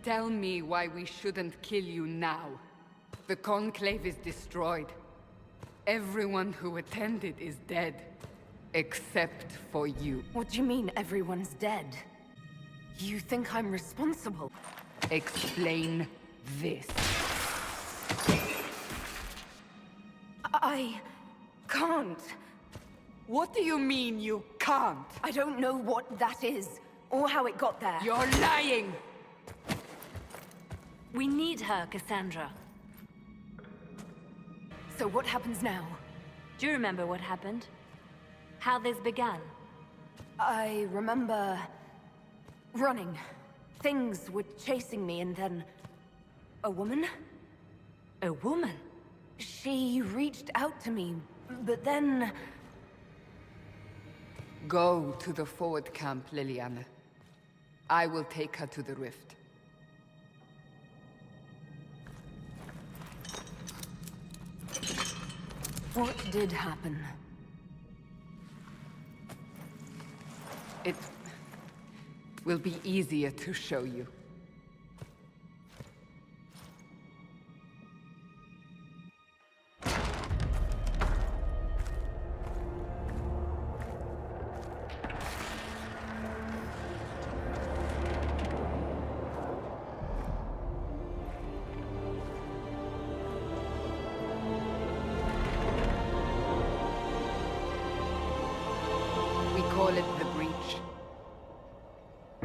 Tell me why we shouldn't kill you now. The Conclave is destroyed. Everyone who attended is dead. Except for you. What do you mean, everyone's dead? You think I'm responsible? Explain this. I can't. What do you mean you can't? I don't know what that is, or how it got there. You're lying! We need her, Cassandra. So what happens now? Do you remember what happened? How this began? I remember... running. Things were chasing me, and then... a woman? A woman? She reached out to me, but then... Go to the forward camp, Liliana. I will take her to the rift. What did happen? It will be easier to show you.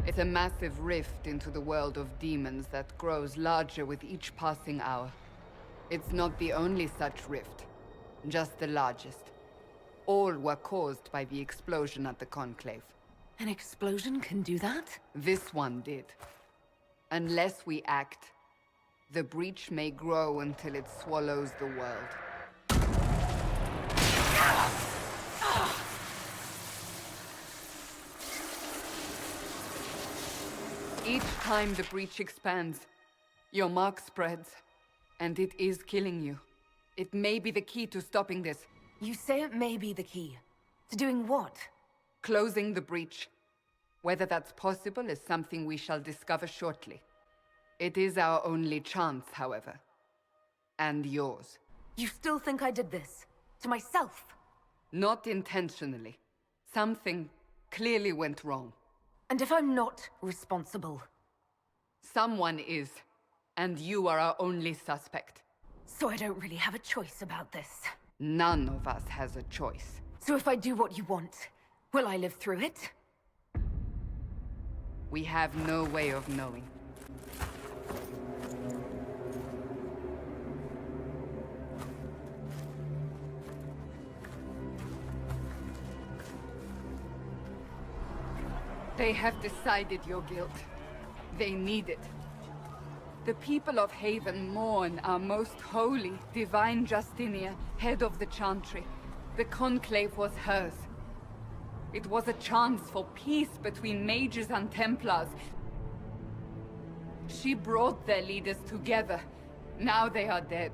It's a massive rift into the world of demons that grows larger with each passing hour. It's not the only such rift, just the largest. All were caused by the explosion at the Conclave. An explosion can do that? This one did. Unless we act, the breach may grow until it swallows the world. Each time the breach expands, your mark spreads, and it is killing you. It may be the key to stopping this. You say it may be the key. To doing what? Closing the breach. Whether that's possible is something we shall discover shortly. It is our only chance, however. And yours. You still think I did this? To myself? Not intentionally. Something clearly went wrong. And if I'm not responsible? Someone is, and you are our only suspect. So I don't really have a choice about this. None of us has a choice. So if I do what you want, will I live through it? We have no way of knowing. They have decided your guilt. They need it. The people of Haven mourn our most holy, divine Justinia, head of the Chantry. The Conclave was hers. It was a chance for peace between mages and Templars. She brought their leaders together. Now they are dead.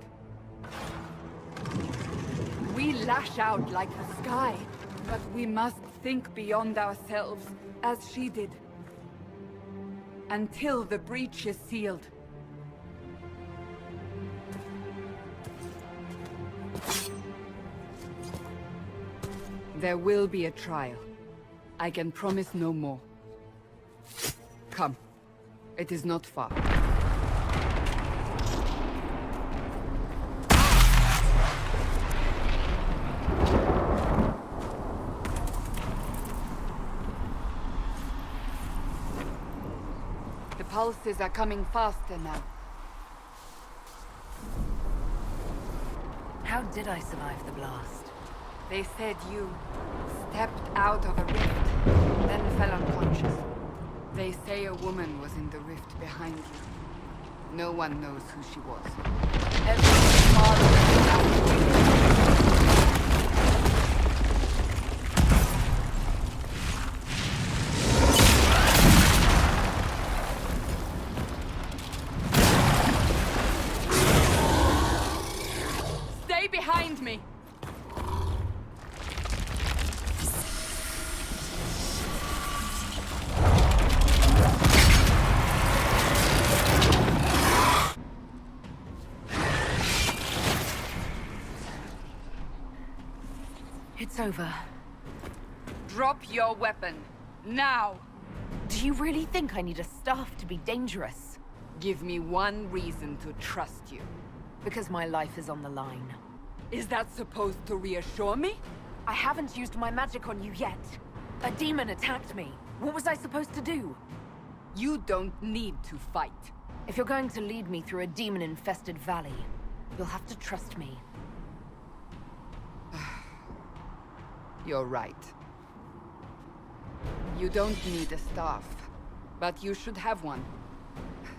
We lash out like the sky, but we must think beyond ourselves, as she did. Until the breach is sealed. There will be a trial. I can promise no more. Come. It is not far. The pulses are coming faster now. How did I survive the blast? They said you stepped out of a rift, then fell unconscious. They say a woman was in the rift behind you. No one knows who she was. Everyone's father Stay behind me! It's over. Drop your weapon. Now! Do you really think I need a staff to be dangerous? Give me one reason to trust you. Because my life is on the line. Is that supposed to reassure me? I haven't used my magic on you yet. A demon attacked me. What was I supposed to do? You don't need to fight. If you're going to lead me through a demon-infested valley, you'll have to trust me. You're right. You don't need a staff, but you should have one.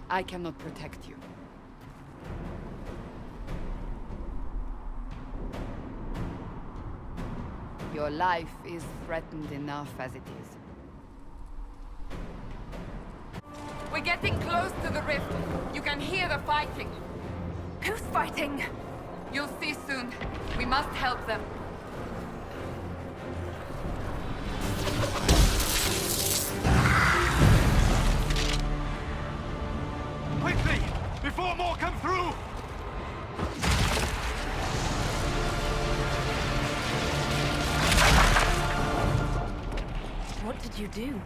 I cannot protect you. Your life is threatened enough as it is. We're getting close to the rift. You can hear the fighting. Who's fighting? You'll see soon. We must help them. Quickly! Before more come through! What did you do?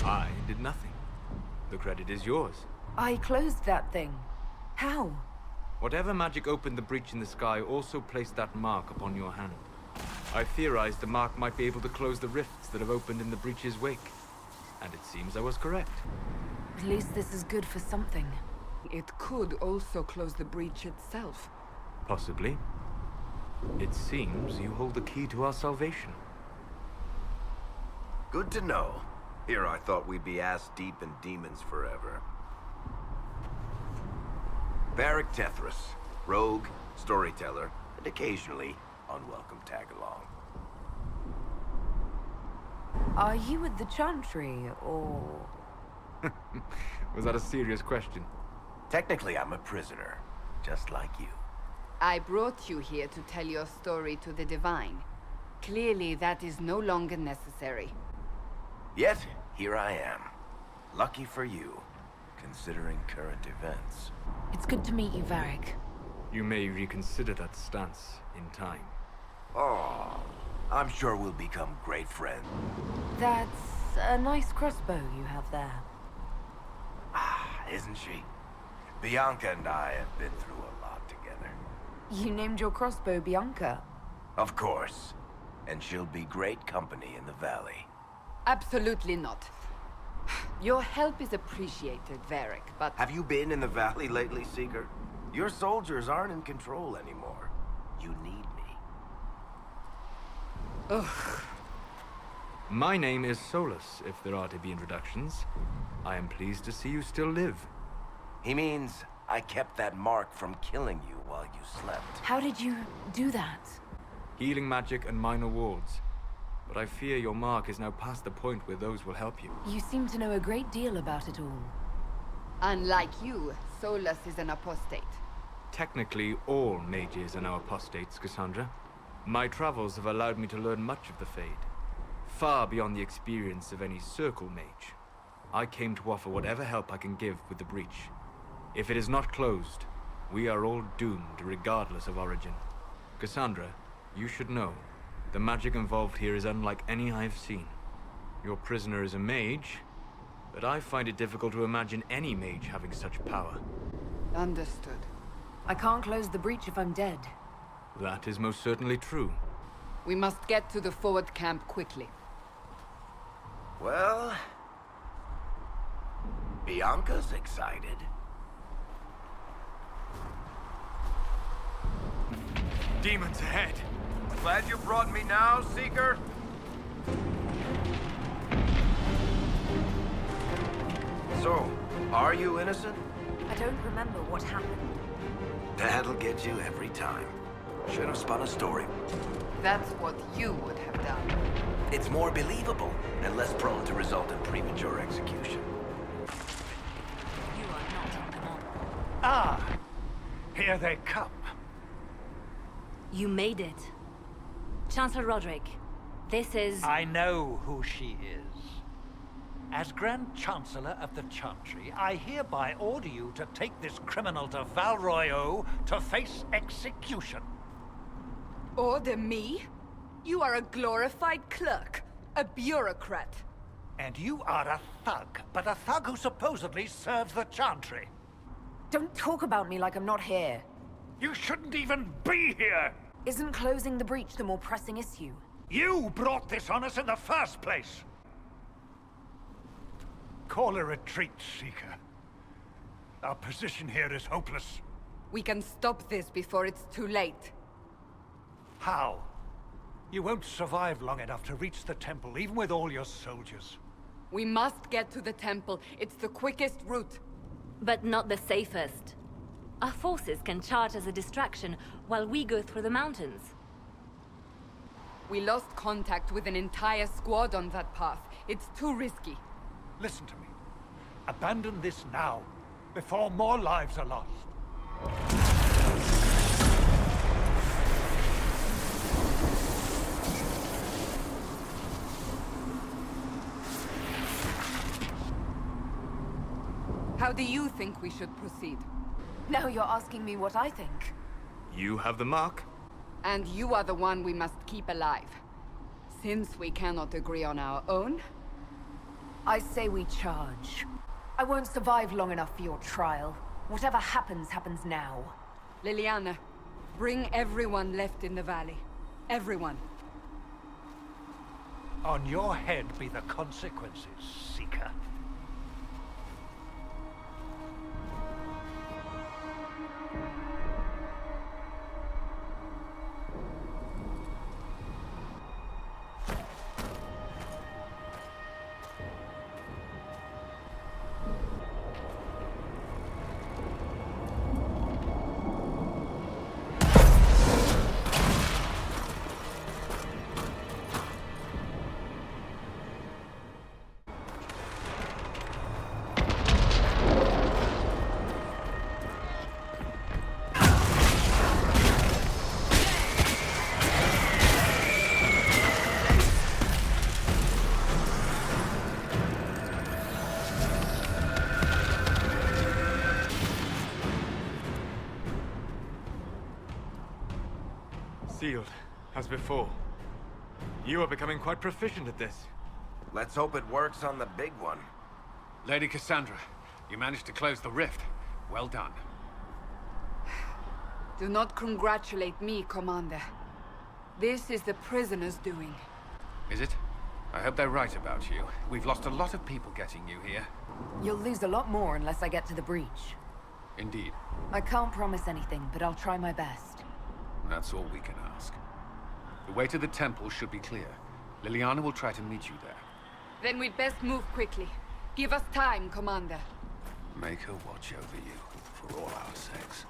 I did nothing. The credit is yours. I closed that thing. How? Whatever magic opened the breach in the sky also placed that mark upon your hand. I theorized the mark might be able to close the rifts that have opened in the breach's wake. And it seems I was correct. At least this is good for something. It could also close the breach itself. Possibly. It seems you hold the key to our salvation. Good to know. Here I thought we'd be ass-deep in demons forever. Varric Tethras, rogue, storyteller, and occasionally unwelcome tag-along. Are you with the Chantry, or...? Was that a serious question? Technically, I'm a prisoner, just like you. I brought you here to tell your story to the Divine. Clearly, that is no longer necessary. Yet, here I am. Lucky for you, considering current events. It's good to meet you, Varric. You may reconsider that stance in time. Oh, I'm sure we'll become great friends. That's a nice crossbow you have there. Ah, isn't she? Bianca and I have been through a lot together. You named your crossbow Bianca. Of course. And she'll be great company in the valley. Absolutely not. Your help is appreciated, Varric, but... Have you been in the valley lately, Seeker? Your soldiers aren't in control anymore. You need me. Ugh. My name is Solus, if there are to be introductions. I am pleased to see you still live. He means I kept that mark from killing you while you slept. How did you do that? Healing magic and minor wards. But I fear your mark is now past the point where those will help you. You seem to know a great deal about it all. Unlike you, Solus is an apostate. Technically, all mages are now apostates, Cassandra. My travels have allowed me to learn much of the Fade. Far beyond the experience of any circle mage. I came to offer whatever help I can give with the breach. If it is not closed, we are all doomed regardless of origin. Cassandra, you should know. The magic involved here is unlike any I have seen. Your prisoner is a mage, but I find it difficult to imagine any mage having such power. Understood. I can't close the breach if I'm dead. That is most certainly true. We must get to the forward camp quickly. Well... Bianca's excited. Demons ahead! Glad you brought me now, Seeker. So, are you innocent? I don't remember what happened. That'll get you every time. Should have spun a story. That's what you would have done. It's more believable and less prone to result in premature execution. You are not in command. Ah, here they come. You made it. Chancellor Roderick, this is... I know who she is. As Grand Chancellor of the Chantry, I hereby order you to take this criminal to Val Royeaux to face execution. Order me? You are a glorified clerk, a bureaucrat. And you are a thug, but a thug who supposedly serves the Chantry. Don't talk about me like I'm not here. You shouldn't even be here! Isn't closing the breach the more pressing issue? You brought this on us in the first place! Call a retreat, Seeker. Our position here is hopeless. We can stop this before it's too late. How? You won't survive long enough to reach the temple, even with all your soldiers. We must get to the temple. It's the quickest route. But not the safest. Our forces can charge as a distraction while we go through the mountains. We lost contact with an entire squad on that path. It's too risky. Listen to me. Abandon this now, before more lives are lost. How do you think we should proceed? Now you're asking me what I think. You have the mark. And you are the one we must keep alive. Since we cannot agree on our own, I say we charge. I won't survive long enough for your trial. Whatever happens, happens now. Liliana, bring everyone left in the valley. Everyone. On your head be the consequences, Seeker. Sealed, as before. You are becoming quite proficient at this. Let's hope it works on the big one. Lady Cassandra, you managed to close the rift. Well done. Do not congratulate me, Commander. This is the prisoners' doing. Is it? I hope they're right about you. We've lost a lot of people getting you here. You'll lose a lot more unless I get to the breach. Indeed. I can't promise anything, but I'll try my best. That's all we can ask. The way to the temple should be clear. Liliana will try to meet you there. Then we'd best move quickly. Give us time, Commander. Make her watch over you, for all our sakes.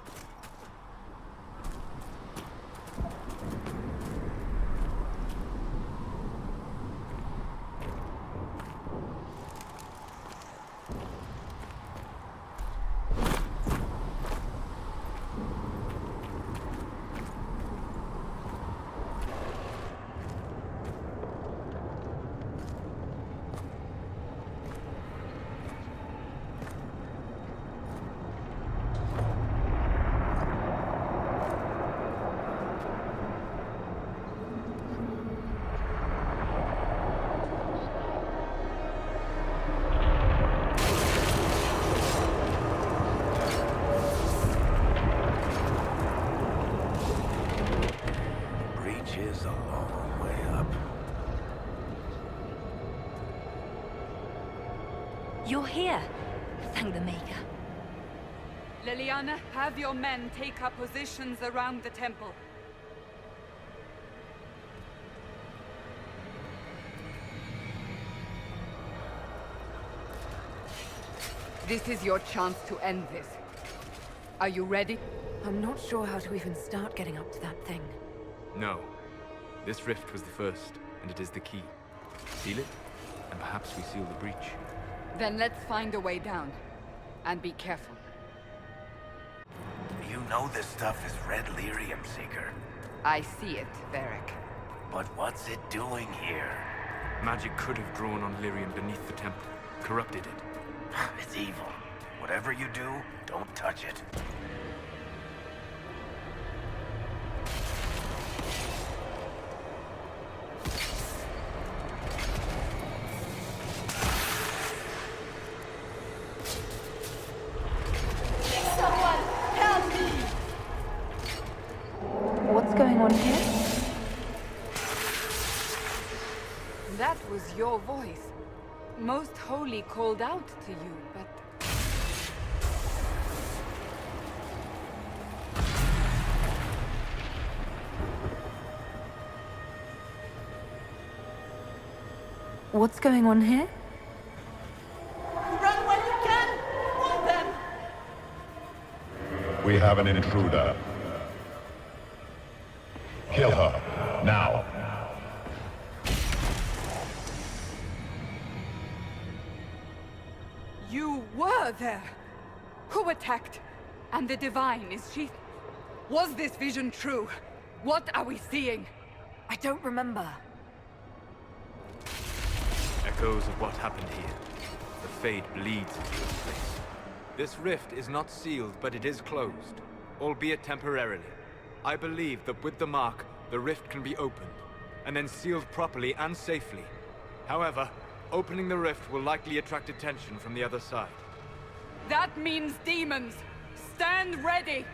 Is a long way up. You're here. Thank the Maker. Liliana, have your men take up positions around the temple. This is your chance to end this. Are you ready? I'm not sure how to even start getting up to that thing. No. This rift was the first, and it is the key. Seal it, and perhaps we seal the breach. Then let's find a way down. And be careful. You know this stuff is red lyrium, Seeker. I see it, Varric. But what's it doing here? Magic could have drawn on lyrium beneath the temple, corrupted it. It's evil. Whatever you do, don't touch it. on here? That was your voice. Most Holy called out to you, but... What's going on here? Run when you can! Warn them! We have an intruder. Kill her, now. You were there! Who attacked? And the Divine, is she... Was this vision true? What are we seeing? I don't remember. Echoes of what happened here. The fade bleeds into this place. This rift is not sealed, but it is closed, albeit temporarily. I believe that with the mark, the rift can be opened, and then sealed properly and safely. However, opening the rift will likely attract attention from the other side. That means demons! Stand ready!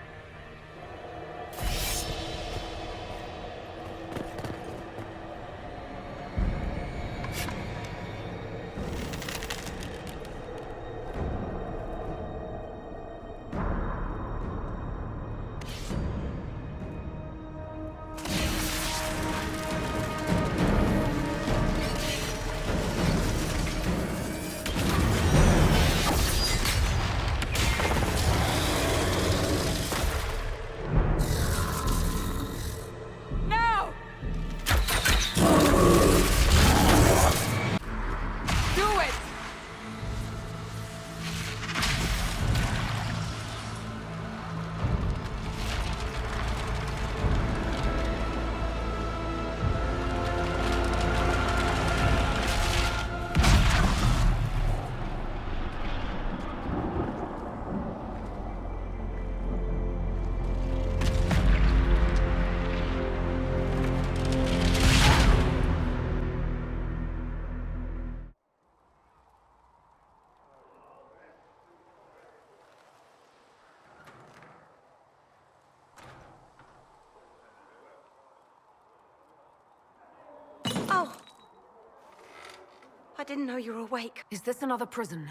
I didn't know you were awake. Is this another prison?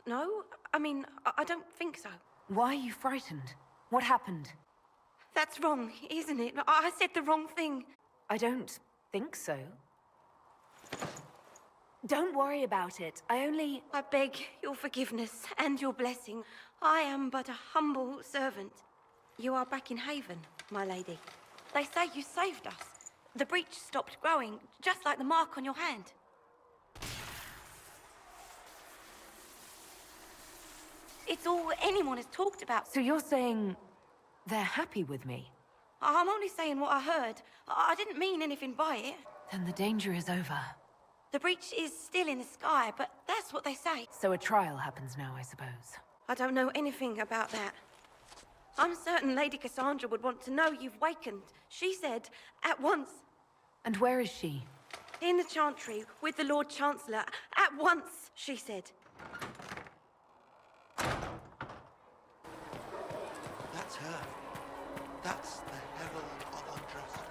No. I mean, I don't think so. Why are you frightened? What happened? That's wrong, isn't it? I said the wrong thing. I don't think so. Don't worry about it. I beg your forgiveness and your blessing. I am but a humble servant. You are back in Haven, my lady. They say you saved us. The breach stopped growing, just like the mark on your hand. It's all anyone has talked about. So you're saying they're happy with me? I'm only saying what I heard. I didn't mean anything by it. Then the danger is over. The breach is still in the sky, but that's what they say. So a trial happens now, I suppose. I don't know anything about that. I'm certain Lady Cassandra would want to know you've wakened. She said, at once. And where is she? In the Chantry, with the Lord Chancellor. At once, she said. That's her. That's the Herald of Undressed.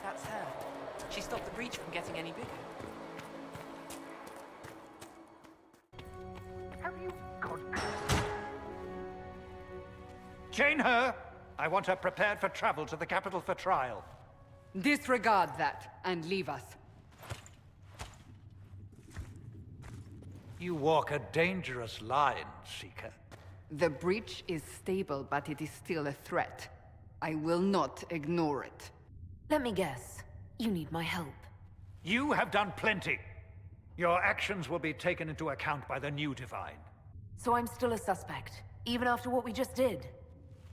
That's her. She stopped the breach from getting any bigger. Have you got... Chain her! I want her prepared for travel to the capital for trial. Disregard that, and leave us. You walk a dangerous line, Seeker. The breach is stable, but it is still a threat. I will not ignore it. Let me guess. You need my help. You have done plenty. Your actions will be taken into account by the new Divine. So I'm still a suspect, even after what we just did?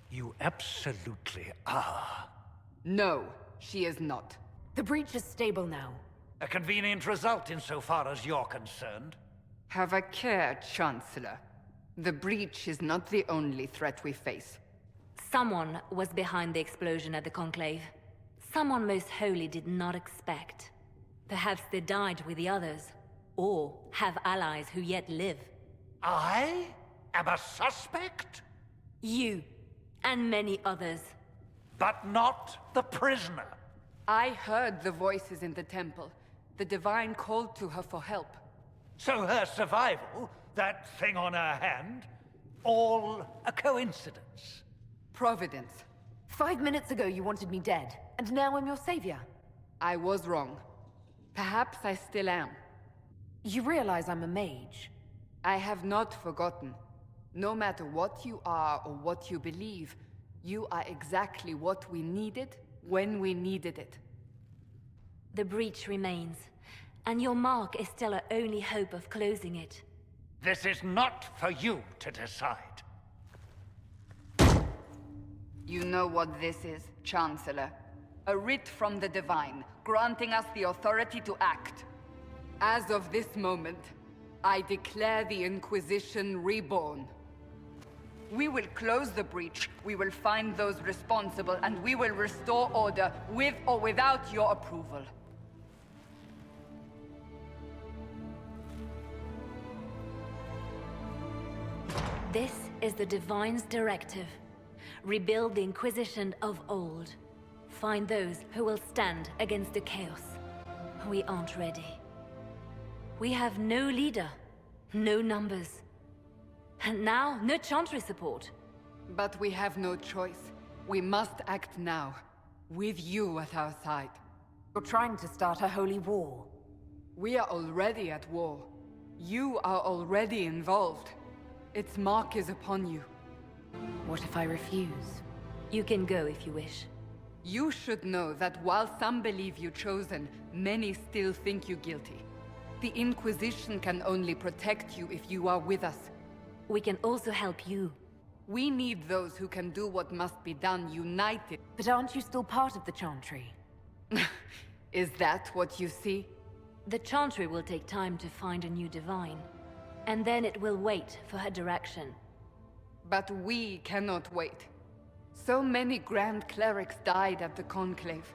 You absolutely are. No, she is not. The breach is stable now. A convenient result insofar as you're concerned. Have a care, Chancellor. The breach is not the only threat we face. Someone was behind the explosion at the Conclave. Someone Most Holy did not expect. Perhaps they died with the others, or have allies who yet live. I? am a suspect? You, and many others. But not the prisoner. I heard the voices in the temple. The Divine called to her for help. So her survival, that thing on her hand, all a coincidence? Providence. 5 minutes ago you wanted me dead, and now I'm your savior. I was wrong. Perhaps I still am. You realize I'm a mage? I have not forgotten. No matter what you are or what you believe, you are exactly what we needed when we needed it. The breach remains, and your mark is still our only hope of closing it. This is not for you to decide. You know what this is, Chancellor. A writ from the Divine, granting us the authority to act. As of this moment, I declare the Inquisition reborn. We will close the breach, we will find those responsible, and we will restore order with or without your approval. This is the Divine's directive. Rebuild the Inquisition of old. Find those who will stand against the chaos. We aren't ready. We have no leader, no numbers. And now, no Chantry support. But we have no choice. We must act now, with you at our side. You're trying to start a holy war. We are already at war. You are already involved. Its mark is upon you. What if I refuse? You can go if you wish. You should know that while some believe you chosen, many still think you guilty. The Inquisition can only protect you if you are with us. We can also help you. We need those who can do what must be done united. But aren't you still part of the Chantry? Is that what you see? The Chantry will take time to find a new Divine. And then it will wait for her direction. But we cannot wait. So many Grand Clerics died at the Conclave.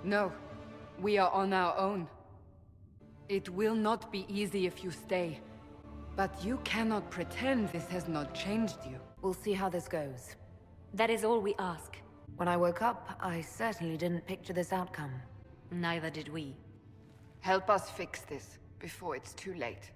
No, we are on our own. It will not be easy if you stay. But you cannot pretend this has not changed you. We'll see how this goes. That is all we ask. When I woke up, I certainly didn't picture this outcome. Neither did we. Help us fix this, before it's too late.